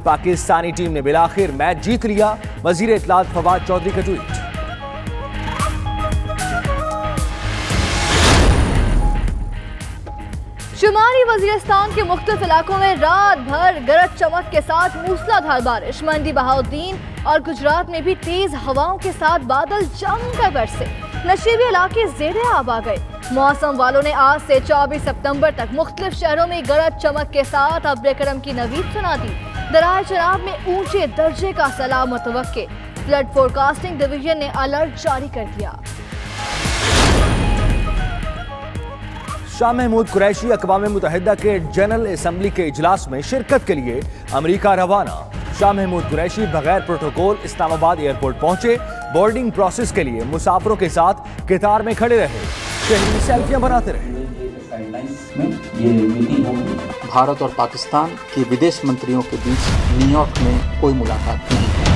Pakistani team ने बिलाखिर match जीत लिया। वजीर इत्तलात फवाद चौधरी का ट्वीट। शुमाली वजीरिस्तान के मुख्तलिफ इलाकों में रात भर गरज चमक के साथ मूसलाधार बारिश। मंडी बहाउद्दीन और गुजरात में भी तेज हवाओं के साथ बादल जमकर बरसे। नशीबी इलाके ज़ेरे आब आ गए। मौसम वालों ने आज से 24 सितंबर तक मुख्तलिफ शहरों में गरज चमक के साथ अब्र करम की नवीद सुना दी। दराए चनाब में ऊंचे दर्जे का सैलाब मुतवक्के। फ्लड फोरकास्टिंग डिवीजन ने अलर्ट जारी कर दिया। शाह महमूद कुरैशी अक़वाम मुत्तहिदा के जनरल असम्बली के इजलास में शिरकत के लिए अमेरिका रवाना। शाह महमूद कुरैशी बगैर प्रोटोकॉल इस्लामाबाद एयरपोर्ट पहुंचे। बोर्डिंग प्रोसेस के लिए मुसाफिरों के साथ कतार में खड़े रहे। शहरी सेल्फियां बनाते रहे। भारत और पाकिस्तान के विदेश मंत्रियों के बीच न्यूयॉर्क में कोई मुलाकात नहीं है।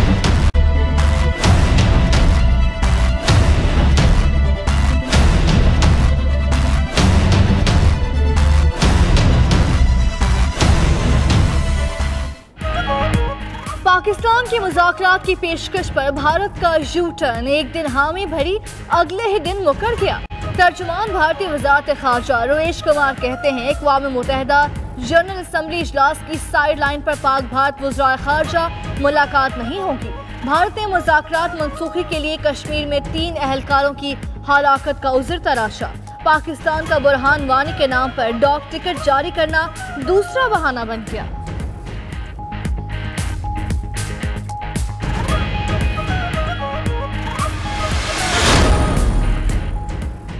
पाकिस्तान की मुज़ाकरात की पेशकश पर भारत का यू टर्न। एक दिन हामी भरी, अगले ही दिन मुकर गया। तर्जुमान भारतीय वज़ारत ख़ारजा रवीश कुमार कहते हैं अक़वाम मुत्तहिदा जनरल असम्बली इजलास की साइड लाइन पर पाक भारत वज़राए ख़ारजा मुलाकात नहीं होगी। भारत ने मुज़ाकरात मनसूखी के लिए कश्मीर में 3 अहलकारों की हलाकत का उज़्र तराशा। पाकिस्तान का बुरहान वानी के नाम पर डॉक टिकट जारी करना दूसरा बहाना बन गया।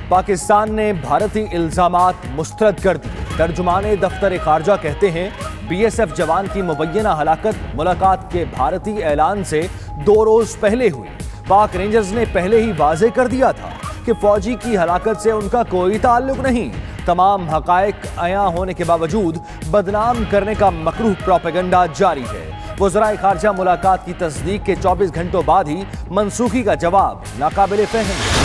पाकिस्तान ने भारतीय इल्जामात मुस्तरद कर दिए। तर्जुमाने दफ्तर खारजा कहते हैं BSF जवान की मुबैना हलाकत मुलाकात के भारतीय ऐलान से 2 रोज पहले हुई। पाक रेंजर्स ने पहले ही वाजे कर दिया था कि फौजी की हलाकत से उनका कोई ताल्लुक नहीं। तमाम हकायक अया होने के बावजूद बदनाम करने का मकरूह प्रोपेगेंडा जारी है। वज़राए खारजा मुलाकात की तस्दीक के 24 घंटों बाद ही मनसूखी का जवाब नाकाबिले फहम।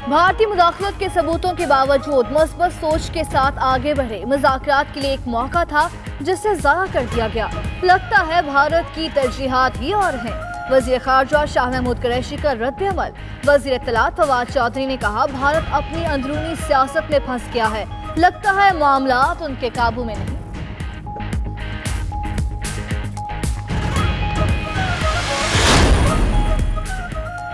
भारतीय मुदाखलत के सबूतों के बावजूद मुस्बत सोच के साथ आगे बढ़े। मुज़ाकरात के लिए एक मौका था जिसे ज़ाया कर दिया गया। लगता है भारत की तरजीहात ही और हैं। वज़ीर ख़ारजा शाह महमूद कुरैशी का रद्द-ए-अमल। वज़ीर इत्तलात फवाद चौधरी ने कहा भारत अपनी अंदरूनी सियासत में फंस गया है। लगता है मामलात उनके काबू में नहीं।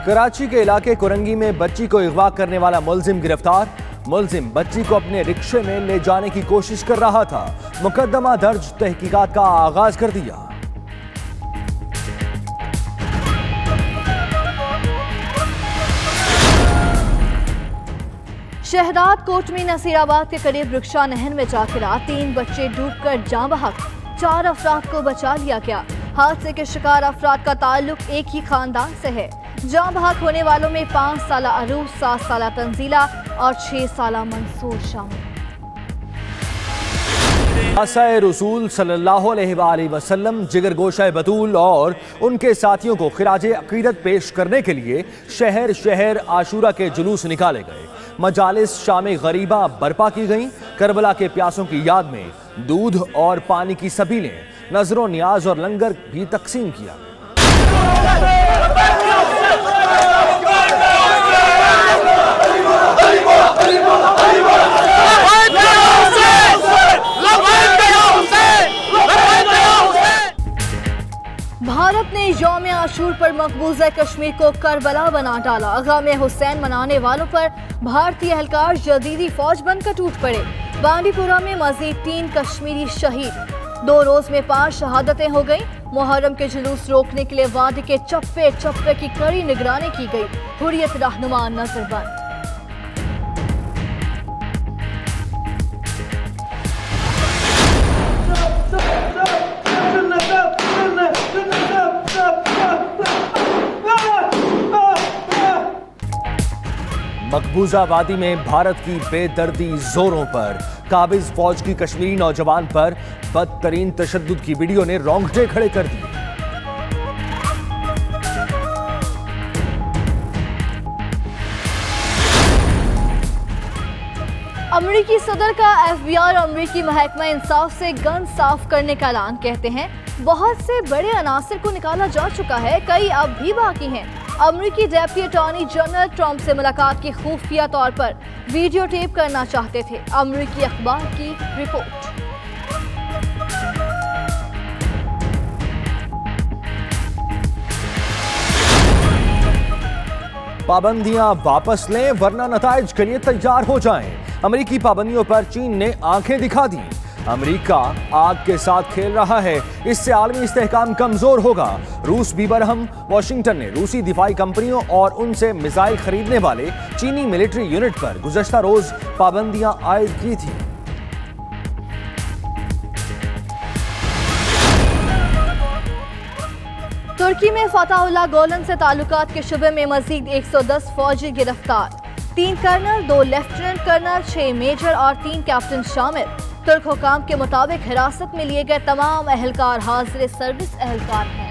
कराची के इलाके कुरंगी में बच्ची को अगवा करने वाला मुलजिम गिरफ्तार। मुलजिम बच्ची को अपने रिक्शे में ले जाने की कोशिश कर रहा था। मुकदमा दर्ज, तहकीकात का आगाज कर दिया। शहदाद कोट में नसीराबाद के करीब रुक्षा नहर में जा गिरा। 3 बच्चे डूबकर जाँ बहक। 4 अफराद को बचा लिया गया। हादसे के शिकार अफराद का ताल्लुक एक ही खानदान से है। जाँ बहक होने वालों में 5 साला अरूज, 7 साला तंजीला और 6 साला मंसूर शामिल। आसाए रसूल सल्लल्लाहु अलैहि वसल्लम जिगर गोशा बतूल और उनके साथियों को खिराजे अकीदत पेश करने के लिए शहर शहर आशूरा के जुलूस निकाले गए। मजालिस शामे गरीबा बर्पा की गईं। करबला के प्यासों की याद में दूध और पानी की सबीलें, नजरों नियाज और लंगर भी तकसीम किया। भारत ने यौम आशूर पर मकबूजा कश्मीर को करबला बना डाला। गम हुसैन मनाने वालों पर भारतीय एहलकार जदीदी फौज बनकर टूट पड़े। बांडीपुरा में मजीद 3 कश्मीरी शहीद। 2 रोज में 5 शहादतें हो गई। मुहर्रम के जुलूस रोकने के लिए वादी के चप्पे चप्पे की कड़ी निगरानी की गई। हुर्रियत रहनुमा नजरबंद। मकबूजा वादी में भारत की बेदर्दी जोरों पर। काबिज फौज की कश्मीरी नौजवान पर बदतरीन तशद्दुद की वीडियो ने रोंगटे खड़े कर दिए। अमरीका अमेरिकी सदर का FBI और अमेरिकी महकमा इंसाफ से गन साफ करने का ऐलान। कहते हैं बहुत से बड़े अनासर को निकाला जा चुका है, कई अब भी बाकी हैं। अमेरिकी डेप्यूटी अटॉर्नी जनरल ट्रंप से मुलाकात की खुफिया तौर पर वीडियो टेप करना चाहते थे, अमेरिकी अखबार की रिपोर्ट। पाबंदियां वापस लें वरना नताइज के लिए तैयार हो जाएं। अमेरिकी पाबंदियों पर चीन ने आंखें दिखा दी। अमेरिका आग के साथ खेल रहा है, इससे आलमी इस्तेहकाम कमजोर होगा। रूस भी बरहम। वाशिंगटन ने रूसी दिफाई कंपनियों और उनसे मिसाइल खरीदने वाले चीनी मिलिट्री यूनिट पर गुज़श्ता रोज पाबंदियां आयद की थी। तुर्की में फताहुल्लाह गोलन से ताल्लुकात के शुबे में मजीद 110 फौजी गिरफ्तार। 3 कर्नल, 2 लेफ्टिनेंट कर्नल, 6 मेजर और 3 कैप्टन शामिल। तुर्क हुकाम के मुताबिक हिरासत में लिए गए तमाम अहलकार हाजिर सर्विस अहलकार हैं।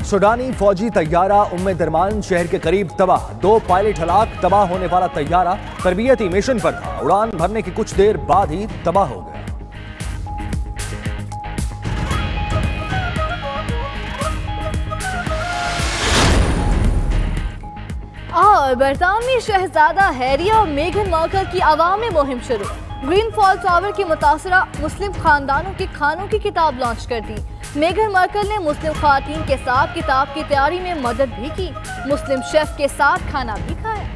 सुडानी फौजी तैयारा उम्मे दरमान शहर के करीब तबाह। 2 पायलट हलाक। तबाह होने वाला तैयारा तरबियती मिशन पर था। उड़ान भरने की कुछ देर बाद ही तबाह हो गया। और बरतानवी शहजादा हैरी और मेघन मार्कल की अवामी मुहिम शुरू। ग्रीन फॉल टावर की मुतासरा मुस्लिम खानदानों के खानों की किताब लॉन्च कर दी। मेघन मार्कल ने मुस्लिम खातून के साथ किताब की तैयारी में मदद भी की। मुस्लिम शेफ के साथ खाना भी खाया।